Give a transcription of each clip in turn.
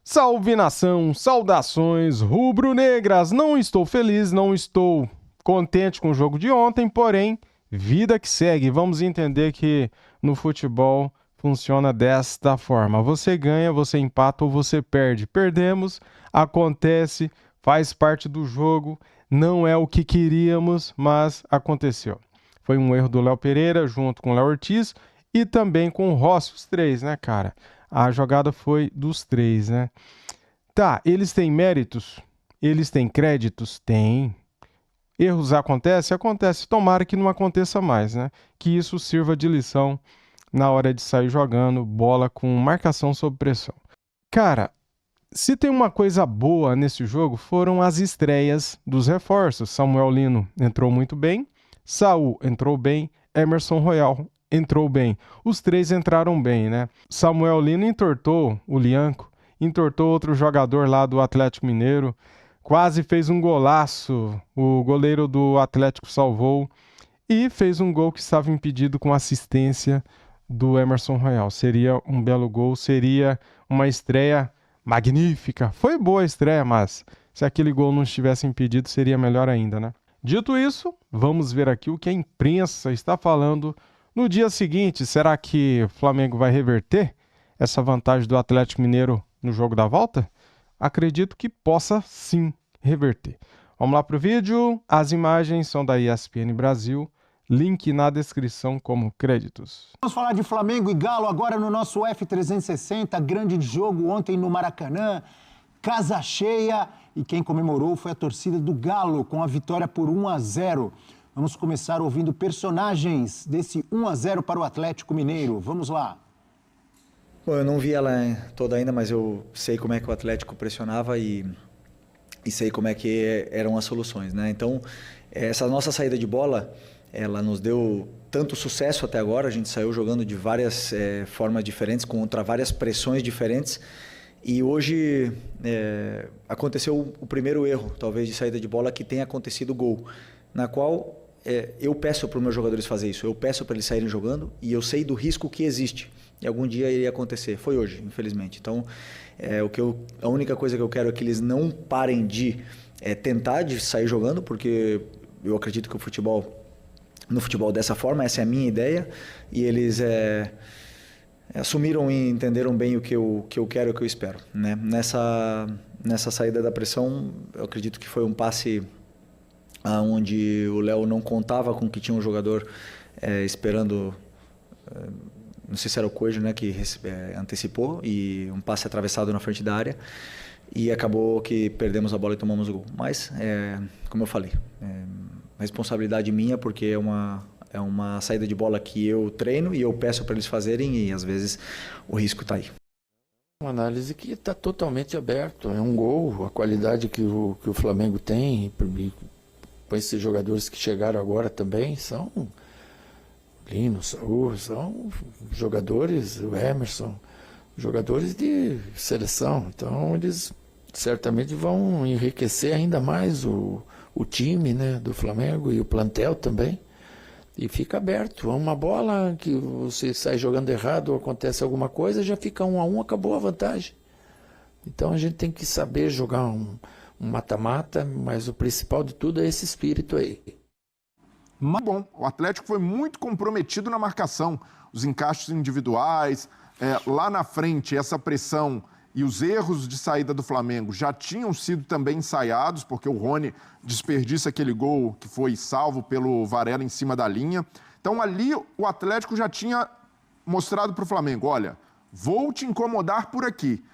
Salve nação, saudações rubro-negras. Não estou feliz, não estou contente com o jogo de ontem, porém, vida que segue. Vamos entender que no futebol funciona desta forma. Você ganha, você empata ou você perde. Perdemos, acontece, faz parte do jogo, não é o que queríamos, mas aconteceu. Foi um erro do Léo Pereira junto com o Léo Ortiz e também com o Rossi, os três, né, cara? A jogada foi dos três, né? Tá, eles têm méritos? Eles têm créditos? Tem. Erros acontecem? Acontece. Tomara que não aconteça mais, né? Que isso sirva de lição na hora de sair jogando bola com marcação sob pressão. Cara, se tem uma coisa boa nesse jogo, foram as estreias dos reforços. Samuel Lino entrou muito bem, Saul entrou bem, Emerson Royal entrou bem. Os três entraram bem, né? Samuel Lino entortou o Lianco, entortou outro jogador lá do Atlético Mineiro, quase fez um golaço, o goleiro do Atlético salvou e fez um gol que estava impedido com assistência do Emerson Royal. Seria um belo gol, seria uma estreia magnífica. Foi boa a estreia, mas se aquele gol não estivesse impedido, seria melhor ainda, né? Dito isso, vamos ver aqui o que a imprensa está falando no dia seguinte. Será que o Flamengo vai reverter essa vantagem do Atlético Mineiro no jogo da volta? Acredito que possa sim reverter. Vamos lá para o vídeo. As imagens são da ESPN Brasil. Link na descrição como créditos. Vamos falar de Flamengo e Galo agora no nosso F360. Grande jogo ontem no Maracanã. Casa cheia. E quem comemorou foi a torcida do Galo com a vitória por 1-0. Vamos começar ouvindo personagens desse 1-0 para o Atlético Mineiro. Vamos lá. Bom, eu não vi ela toda ainda, mas eu sei como é que o Atlético pressionava e sei como é que eram as soluções, né? Então, essa nossa saída de bola, ela nos deu tanto sucesso até agora. A gente saiu jogando de várias formas diferentes, contra várias pressões diferentes. E hoje aconteceu o primeiro erro, talvez, de saída de bola, que tenha acontecido o gol, na qual eu peço para os meus jogadores fazer isso. Eu peço para eles saírem jogando e eu sei do risco que existe. E algum dia iria acontecer. Foi hoje, infelizmente. Então, a única coisa que eu quero é que eles não parem de tentar de sair jogando, porque eu acredito que no futebol dessa forma, essa é a minha ideia, e eles assumiram e entenderam bem o que eu quero e o que eu espero, né? Nessa saída da pressão, eu acredito que foi um passe onde o Léo não contava com que tinha um jogador esperando, não sei se era o Coelho, né, que antecipou, e um passe atravessado na frente da área, e acabou que perdemos a bola e tomamos o gol. Mas, como eu falei, responsabilidade minha, porque é uma saída de bola que eu treino e eu peço para eles fazerem, e às vezes o risco está aí. Uma análise que está totalmente aberto. É um gol, a qualidade que o Flamengo tem, com esses jogadores que chegaram agora também, são Lino, Saúl, são jogadores, o Emerson, jogadores de seleção. Então eles certamente vão enriquecer ainda mais o time, né, do Flamengo, e o plantel também. E fica aberto. Uma bola que você sai jogando errado ou acontece alguma coisa, já fica 1-1, acabou a vantagem. Então a gente tem que saber jogar um mata-mata, mas o principal de tudo é esse espírito aí. Bom, o Atlético foi muito comprometido na marcação. Os encaixes individuais, lá na frente, essa pressão e os erros de saída do Flamengo já tinham sido também ensaiados, porque o Rony desperdiça aquele gol que foi salvo pelo Varela em cima da linha. Então ali o Atlético já tinha mostrado para o Flamengo, olha, vou te incomodar por aqui.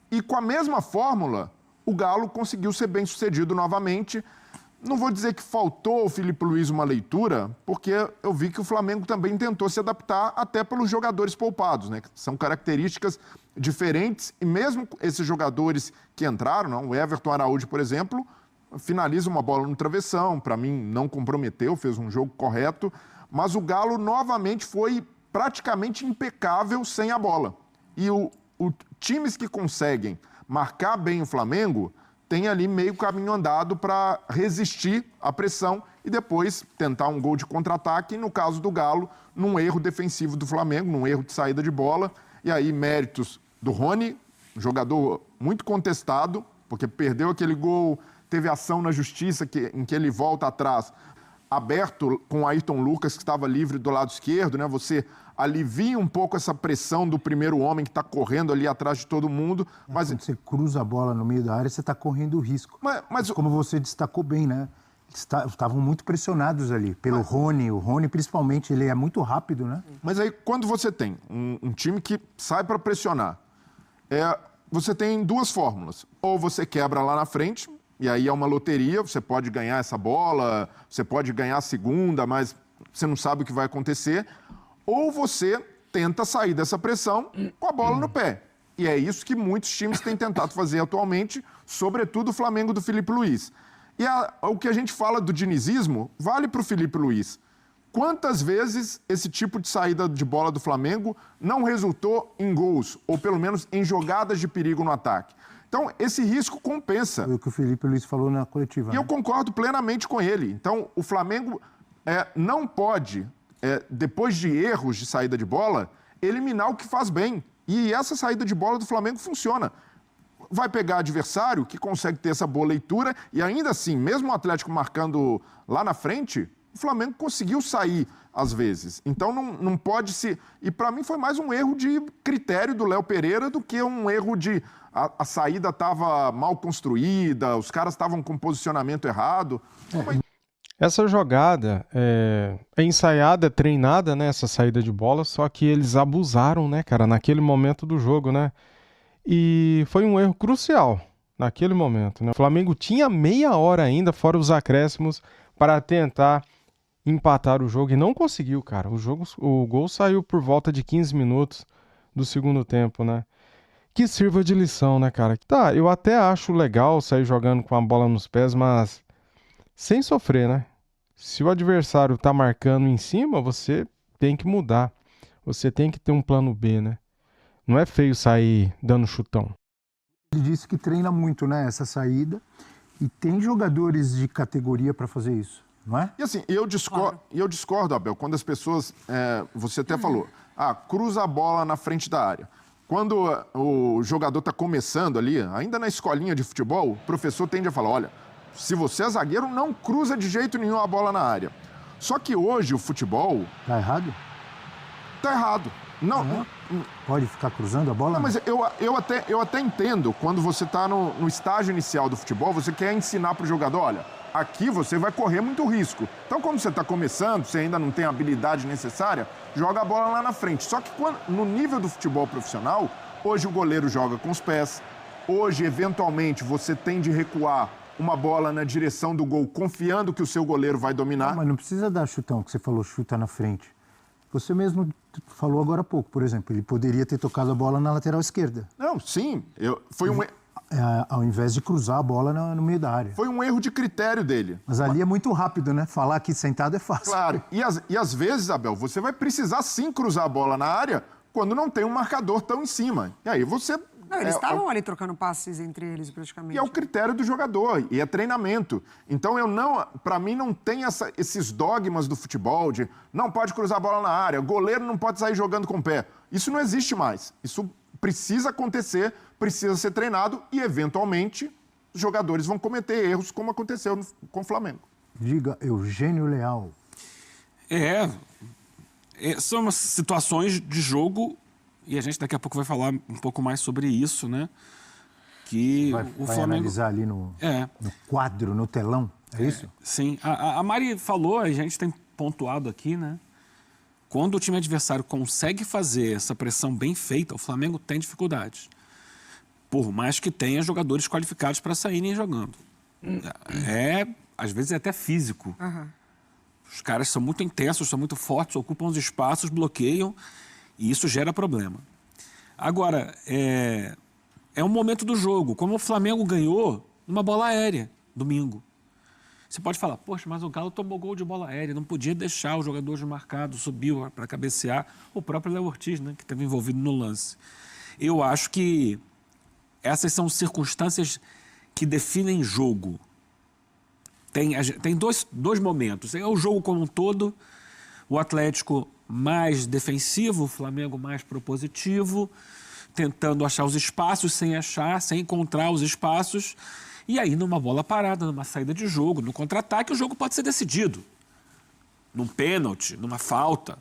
E com a mesma fórmula, o Galo conseguiu ser bem sucedido novamente. Não vou dizer que faltou ao Filipe Luiz uma leitura, porque eu vi que o Flamengo também tentou se adaptar até pelos jogadores poupados, né? São características diferentes, e mesmo esses jogadores que entraram, não, o Everton Araújo, por exemplo, finaliza uma bola no travessão, para mim não comprometeu, fez um jogo correto, mas o Galo novamente foi praticamente impecável sem a bola. E times que conseguem marcar bem o Flamengo tem ali meio caminho andado para resistir à pressão e depois tentar um gol de contra-ataque, e no caso do Galo, num erro defensivo do Flamengo, num erro de saída de bola, e aí méritos do Rony Um jogador muito contestado, porque perdeu aquele gol, teve ação na justiça em que ele volta atrás, aberto com o Ayrton Lucas, que estava livre do lado esquerdo, né? Você alivia um pouco essa pressão do primeiro homem que está correndo ali atrás de todo mundo. Mas quando você cruza a bola no meio da área, você está correndo o risco. Mas como você destacou bem, né? Estavam muito pressionados ali pelo Rony. O Rony, principalmente, ele é muito rápido, né? Mas aí, quando você tem um time que sai para pressionar, você tem duas fórmulas. Ou você quebra lá na frente, e aí é uma loteria, você pode ganhar essa bola, você pode ganhar a segunda, mas você não sabe o que vai acontecer. Ou você tenta sair dessa pressão com a bola no pé. E é isso que muitos times têm tentado fazer atualmente, sobretudo o Flamengo do Filipe Luís. E o que a gente fala do dinizismo vale para o Filipe Luís. Quantas vezes esse tipo de saída de bola do Flamengo não resultou em gols, ou pelo menos em jogadas de perigo no ataque? Então, esse risco compensa. Foi o que o Filipe Luís falou na coletiva. E eu concordo plenamente com ele. Então, o Flamengo não pode, depois de erros de saída de bola, eliminar o que faz bem. E essa saída de bola do Flamengo funciona. Vai pegar adversário que consegue ter essa boa leitura e ainda assim, mesmo o Atlético marcando lá na frente, o Flamengo conseguiu sair às vezes. Então não pode se... E para mim foi mais um erro de critério do Léo Pereira do que um erro de... A saída estava mal construída, os caras estavam com posicionamento errado. Essa jogada é ensaiada, é treinada, né? Essa saída de bola, só que eles abusaram, né, cara, naquele momento do jogo, né? E foi um erro crucial naquele momento, né? O Flamengo tinha meia hora ainda, fora os acréscimos, para tentar empatar o jogo e não conseguiu, cara. O gol saiu por volta de 15 minutos do segundo tempo, né? Que sirva de lição, né, cara? Tá, eu até acho legal sair jogando com a bola nos pés, mas sem sofrer, né? Se o adversário tá marcando em cima, você tem que mudar. Você tem que ter um plano B, né? Não é feio sair dando chutão. Ele disse que treina muito, né, essa saída. E tem jogadores de categoria para fazer isso, não é? E assim, eu discordo, Abel, quando as pessoas... você até falou, cruza a bola na frente da área. Quando o jogador está começando ali, ainda na escolinha de futebol, o professor tende a falar, olha, se você é zagueiro, não cruza de jeito nenhum a bola na área. Só que hoje o futebol... Tá errado? Tá errado. Não, pode ficar cruzando a bola? Não, mas eu até entendo, quando você está no estágio inicial do futebol, você quer ensinar para o jogador, olha, aqui você vai correr muito risco. Então, quando você está começando, você ainda não tem a habilidade necessária, joga a bola lá na frente. Só que no nível do futebol profissional, hoje o goleiro joga com os pés, hoje, eventualmente, você tem de recuar uma bola na direção do gol, confiando que o seu goleiro vai dominar. Não, mas não precisa dar chutão, que você falou chuta na frente. Você mesmo falou agora há pouco, por exemplo, ele poderia ter tocado a bola na lateral esquerda. Não, sim. Foi um... ao invés de cruzar a bola no meio da área. Foi um erro de critério dele. Mas ali é muito rápido, né? Falar aqui sentado é fácil. Claro. E às vezes, Abel, você vai precisar sim cruzar a bola na área quando não tem um marcador tão em cima. E aí você... Não, eles estavam ali trocando passes entre eles, praticamente. E é o critério do jogador, e é treinamento. Então, para mim, não tem esses dogmas do futebol de não pode cruzar a bola na área, goleiro não pode sair jogando com o pé. Isso não existe mais. Isso precisa acontecer, precisa ser treinado e, eventualmente, os jogadores vão cometer erros, como aconteceu com o Flamengo. Diga, Eugênio Leal. São situações de jogo. E a gente daqui a pouco vai falar um pouco mais sobre isso, né? Que vai Flamengo analisar ali no quadro, no telão, é isso? Sim. A Mari falou, a gente tem pontuado aqui, né? Quando o time adversário consegue fazer essa pressão bem feita, o Flamengo tem dificuldades. Por mais que tenha jogadores qualificados para saírem jogando. Às vezes é até físico. Uhum. Os caras são muito intensos, são muito fortes, ocupam os espaços, bloqueiam. E isso gera problema. Agora, é um momento do jogo. Como o Flamengo ganhou numa bola aérea, domingo. Você pode falar, poxa, mas o Galo tomou gol de bola aérea, não podia deixar o jogador desmarcado, subiu para cabecear. O próprio Léo Ortiz, né, que estava envolvido no lance. Eu acho que essas são circunstâncias que definem jogo. Tem dois momentos. É o jogo como um todo, o Atlético mais defensivo, o Flamengo mais propositivo. tentando achar os espaços sem achar, sem encontrar os espaços. E aí, numa bola parada, numa saída de jogo, no contra-ataque, o jogo pode ser decidido. Num pênalti, numa falta.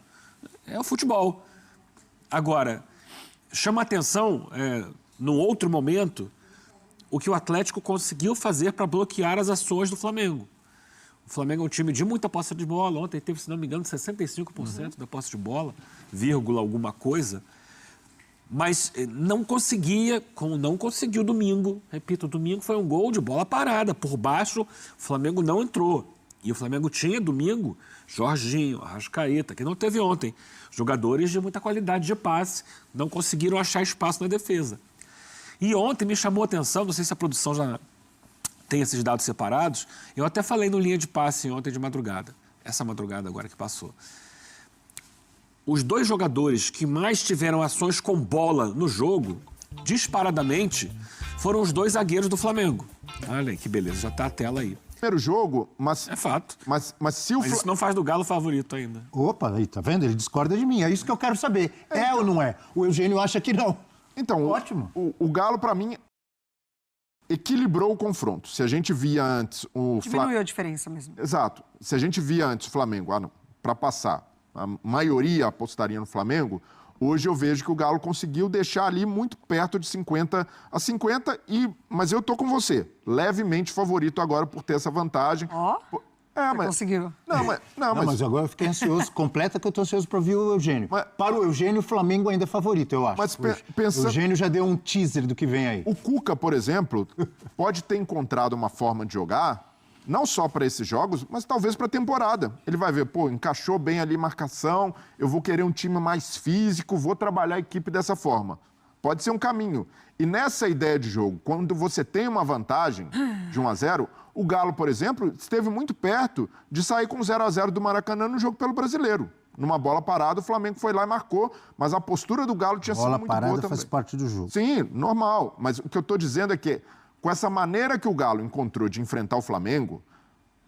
É o futebol. Agora, chama a atenção, num outro momento, o que o Atlético conseguiu fazer para bloquear as ações do Flamengo. O Flamengo é um time de muita posse de bola. Ontem teve, se não me engano, 65% da posse de bola, vírgula alguma coisa. Mas não conseguia, como não conseguiu domingo. Repito, domingo foi um gol de bola parada. Por baixo, o Flamengo não entrou. E o Flamengo tinha, domingo, Jorginho, Arrascaeta, que não teve ontem. Jogadores de muita qualidade de passe, não conseguiram achar espaço na defesa. E ontem me chamou a atenção, não sei se a produção já tem esses dados separados, eu até falei no linha de passe ontem de madrugada, essa madrugada agora que passou. Os 2 jogadores que mais tiveram ações com bola no jogo, disparadamente, foram os 2 zagueiros do Flamengo. Olha aí, que beleza, já está a tela aí. Primeiro jogo, mas... É fato. Mas se o Mas isso não faz do Galo favorito ainda. Opa, aí, tá vendo? Ele discorda de mim. É isso que eu quero saber. É ou não é? O Eugênio acha que não. Então, ótimo. O Galo, para mim, equilibrou o confronto. Se a gente via antes o Diminuiu a diferença mesmo. Exato. Se a gente via antes o Flamengo, para passar, a maioria apostaria no Flamengo, hoje eu vejo que o Galo conseguiu deixar ali muito perto de 50-50, mas eu tô com você, levemente favorito agora por ter essa vantagem. Ó, mas conseguiu. Mas agora eu fiquei ansioso, completa que eu tô ansioso para ouvir o Eugênio. Para o Eugênio, o Flamengo ainda é favorito, eu acho. Mas O Eugênio já deu um teaser do que vem aí. O Cuca, por exemplo, pode ter encontrado uma forma de jogar, não só para esses jogos, mas talvez para a temporada. Ele vai ver, encaixou bem ali marcação, eu vou querer um time mais físico, vou trabalhar a equipe dessa forma. Pode ser um caminho. E nessa ideia de jogo, quando você tem uma vantagem de 1-0, o Galo, por exemplo, esteve muito perto de sair com 0-0 do Maracanã no jogo pelo Brasileiro. Numa bola parada, o Flamengo foi lá e marcou, mas a postura do Galo tinha sido muito boa também. Bola parada faz parte do jogo. Sim, normal. Mas o que eu estou dizendo é que, com essa maneira que o Galo encontrou de enfrentar o Flamengo,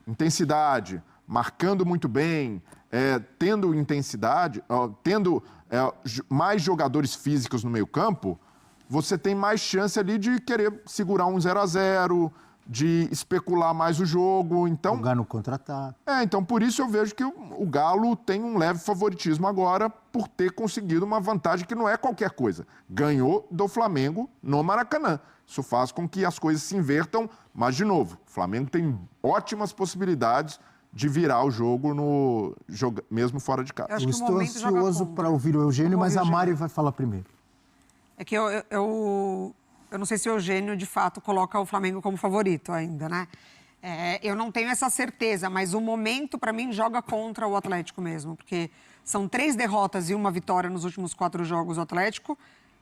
intensidade, marcando muito bem, tendo intensidade, tendo mais jogadores físicos no meio-campo, você tem mais chance ali de querer segurar um 0-0, de especular mais o jogo. Então, jogar no contra-ataque. Então por isso eu vejo que o Galo tem um leve favoritismo agora por ter conseguido uma vantagem que não é qualquer coisa. Ganhou do Flamengo no Maracanã. Isso faz com que as coisas se invertam, mas, de novo, o Flamengo tem ótimas possibilidades de virar o jogo mesmo fora de casa. Eu estou ansioso para ouvir o Eugênio, mas a Mari vai falar primeiro. É que eu não sei se o Eugênio, de fato, coloca o Flamengo como favorito ainda, né? Eu não tenho essa certeza, mas o momento, para mim, joga contra o Atlético mesmo, porque são 3 derrotas e 1 vitória nos últimos 4 jogos do Atlético,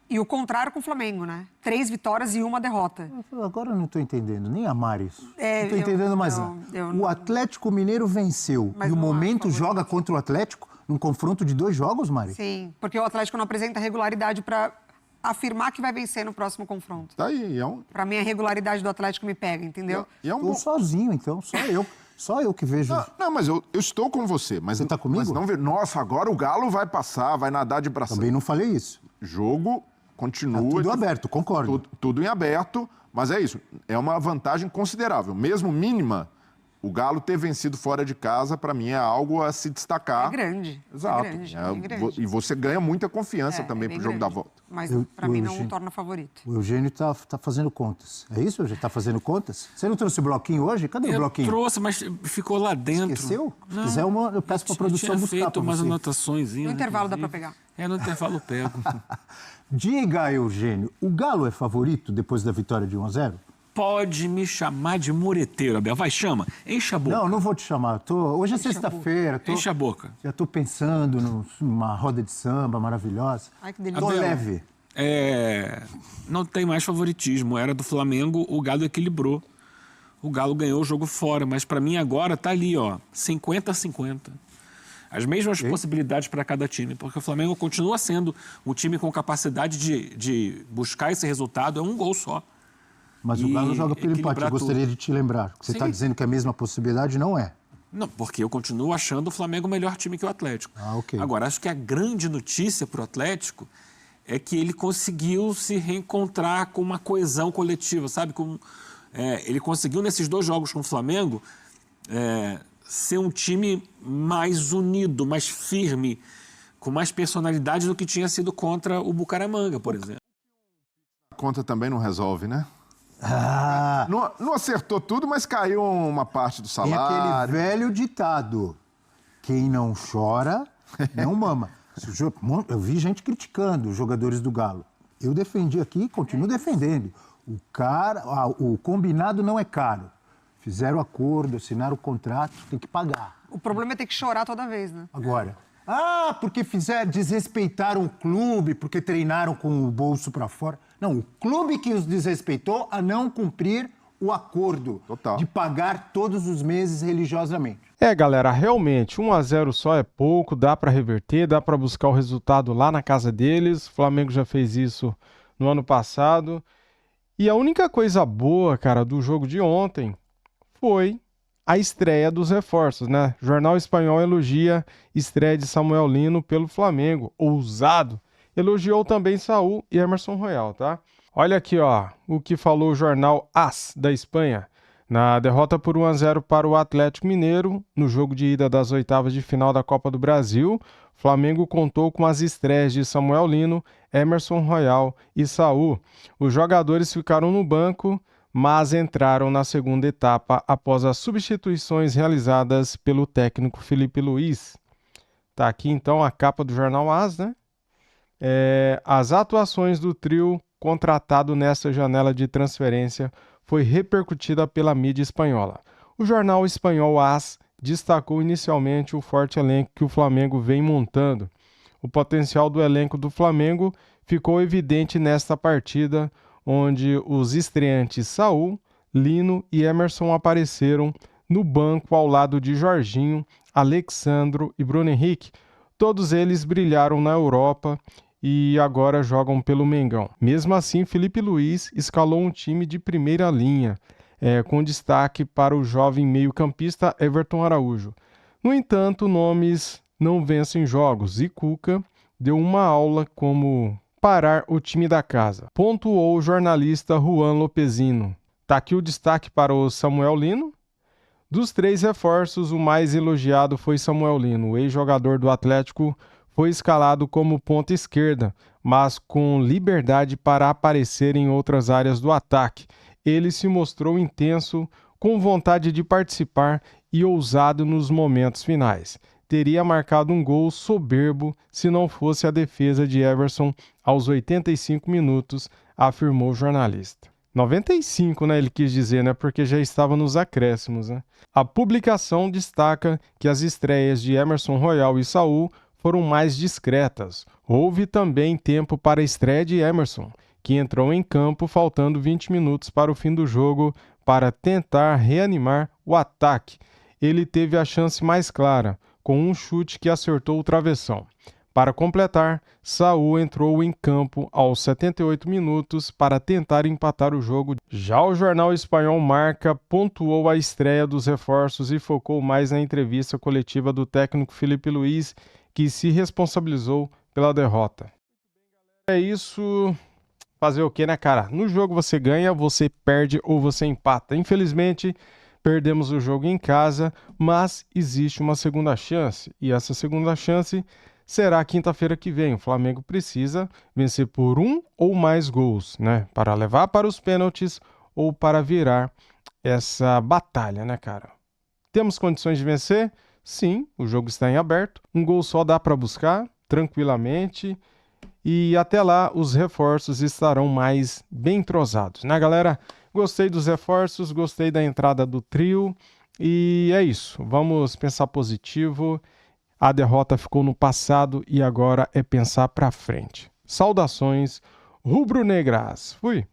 e o contrário com o Flamengo, né? 3 vitórias e 1 derrota. Agora eu não estou entendendo, nem a Mari isso. Não estou entendendo mais nada. O Atlético Mineiro venceu e o momento joga contra o Atlético num confronto de 2 jogos, Mari? Sim, porque o Atlético não apresenta regularidade para afirmar que vai vencer no próximo confronto. Tá aí, Para mim, a regularidade do Atlético me pega, entendeu? Estou sozinho, então, só eu que vejo. Não, mas eu estou com você. Mas, você está comigo? Mas não nossa, agora o Galo vai passar, vai nadar de braçada. Também não falei isso. Jogo continua. Tá tudo aberto, concordo. Tudo em aberto, mas é isso. É uma vantagem considerável. Mesmo mínima, o Galo ter vencido fora de casa, para mim, é algo a se destacar. É grande. Exato. É grande. E você ganha muita confiança também pro jogo da volta. Mas, para mim, não o torna favorito. O Eugênio tá fazendo contas. É isso, Eugênio? Tá fazendo contas? Você não trouxe o bloquinho hoje? Cadê o bloquinho? Eu trouxe, mas ficou lá dentro. Esqueceu? Se quiser, eu peço para a produção buscar para você. Feito umas anotações. No intervalo dá para pegar. No intervalo eu pego. Diga, Eugênio, o Galo é favorito depois da vitória de 1-0? Pode me chamar de mureteiro, Abel. Vai, chama. Enche a boca. Não vou te chamar. Hoje é sexta-feira. Enche a boca. Já estou pensando numa roda de samba maravilhosa. Ai, que delícia. Tô leve. Não tem mais favoritismo. Era do Flamengo, o Galo equilibrou. O Galo ganhou o jogo fora, mas para mim agora tá ali, 50-50. As mesmas possibilidades para cada time, porque o Flamengo continua sendo um time com capacidade de buscar esse resultado, é um gol só. Mas o Galo joga pelo empate. Eu gostaria de te lembrar. Você está dizendo que a mesma possibilidade não é. Não, porque eu continuo achando o Flamengo o melhor time que o Atlético. Ok. Agora, acho que a grande notícia para o Atlético é que ele conseguiu se reencontrar com uma coesão coletiva, sabe? Ele conseguiu, nesses 2 jogos com o Flamengo, ser um time mais unido, mais firme, com mais personalidade do que tinha sido contra o Bucaramanga, por exemplo. A conta também não resolve, né? Ah, Não acertou tudo, mas caiu uma parte do tem salário. aquele velho ditado: quem não chora, não mama. Eu vi gente criticando os jogadores do Galo. Eu defendi aqui e continuo defendendo. O combinado não é caro. Fizeram acordo, assinaram o contrato, tem que pagar. O problema é ter que chorar toda vez, né? Agora, porque desrespeitaram o clube, porque treinaram com o bolso para fora. Não, o clube que os desrespeitou a não cumprir o acordo Total. de pagar todos os meses religiosamente. Galera, realmente, 1-0 só é pouco, dá para reverter, dá para buscar o resultado lá na casa deles. O Flamengo já fez isso no ano passado. E a única coisa boa, cara, do jogo de ontem foi a estreia dos reforços, né? O Jornal Espanhol elogia estreia de Samuel Lino pelo Flamengo. Ousado. Elogiou também Saúl e Emerson Royal, tá? Olha aqui, ó, o que falou o jornal AS da Espanha. Na derrota por 1-0 para o Atlético Mineiro, no jogo de ida das oitavas de final da Copa do Brasil, o Flamengo contou com as estreias de Samuel Lino, Emerson Royal e Saúl. Os jogadores ficaram no banco, mas entraram na segunda etapa após as substituições realizadas pelo técnico Felipe Luiz. Tá aqui então a capa do jornal AS, né? As atuações do trio contratado nessa janela de transferência foi repercutida pela mídia espanhola. O jornal espanhol AS destacou inicialmente o forte elenco que o Flamengo vem montando. O potencial do elenco do Flamengo ficou evidente nesta partida, onde os estreantes Saúl, Lino e Emerson apareceram no banco ao lado de Jorginho, Alexandro e Bruno Henrique. Todos eles brilharam na Europa e agora jogam pelo Mengão. Mesmo assim, Felipe Luiz escalou um time de primeira linha, com destaque para o jovem meio-campista Everton Araújo. No entanto, nomes não vencem jogos e Cuca deu uma aula como parar o time da casa, pontuou o jornalista Juan Lopezino. Tá aqui o destaque para o Samuel Lino. Dos 3 reforços, o mais elogiado foi Samuel Lino. O ex-jogador do Atlético foi escalado como ponta esquerda, mas com liberdade para aparecer em outras áreas do ataque. Ele se mostrou intenso, com vontade de participar e ousado nos momentos finais. Teria marcado um gol soberbo se não fosse a defesa de Everson aos 85 minutos, afirmou o jornalista. 95, né, ele quis dizer, né, porque já estava nos acréscimos, né? A publicação destaca que as estreias de Emerson Royal e Saúl foram mais discretas. Houve também tempo para a estreia de Emerson, que entrou em campo faltando 20 minutos para o fim do jogo para tentar reanimar o ataque. Ele teve a chance mais clara, com um chute que acertou o travessão. Para completar, Saúl entrou em campo aos 78 minutos para tentar empatar o jogo. Já o jornal espanhol Marca pontuou a estreia dos reforços e focou mais na entrevista coletiva do técnico Felipe Luiz, que se responsabilizou pela derrota. É isso. Fazer o quê, né, cara? No jogo você ganha, você perde ou você empata. Infelizmente, perdemos o jogo em casa, mas existe uma segunda chance. E essa segunda chance será quinta-feira que vem. O Flamengo precisa vencer por 1 ou mais gols, né? Para levar para os pênaltis ou para virar essa batalha, né, cara? Temos condições de vencer? Sim, o jogo está em aberto. Um gol só dá para buscar tranquilamente. E até lá os reforços estarão mais bem entrosados, né, galera? Gostei dos reforços, gostei da entrada do trio. E é isso, vamos pensar positivo. A derrota ficou no passado e agora é pensar para frente. Saudações rubro-negras. Fui!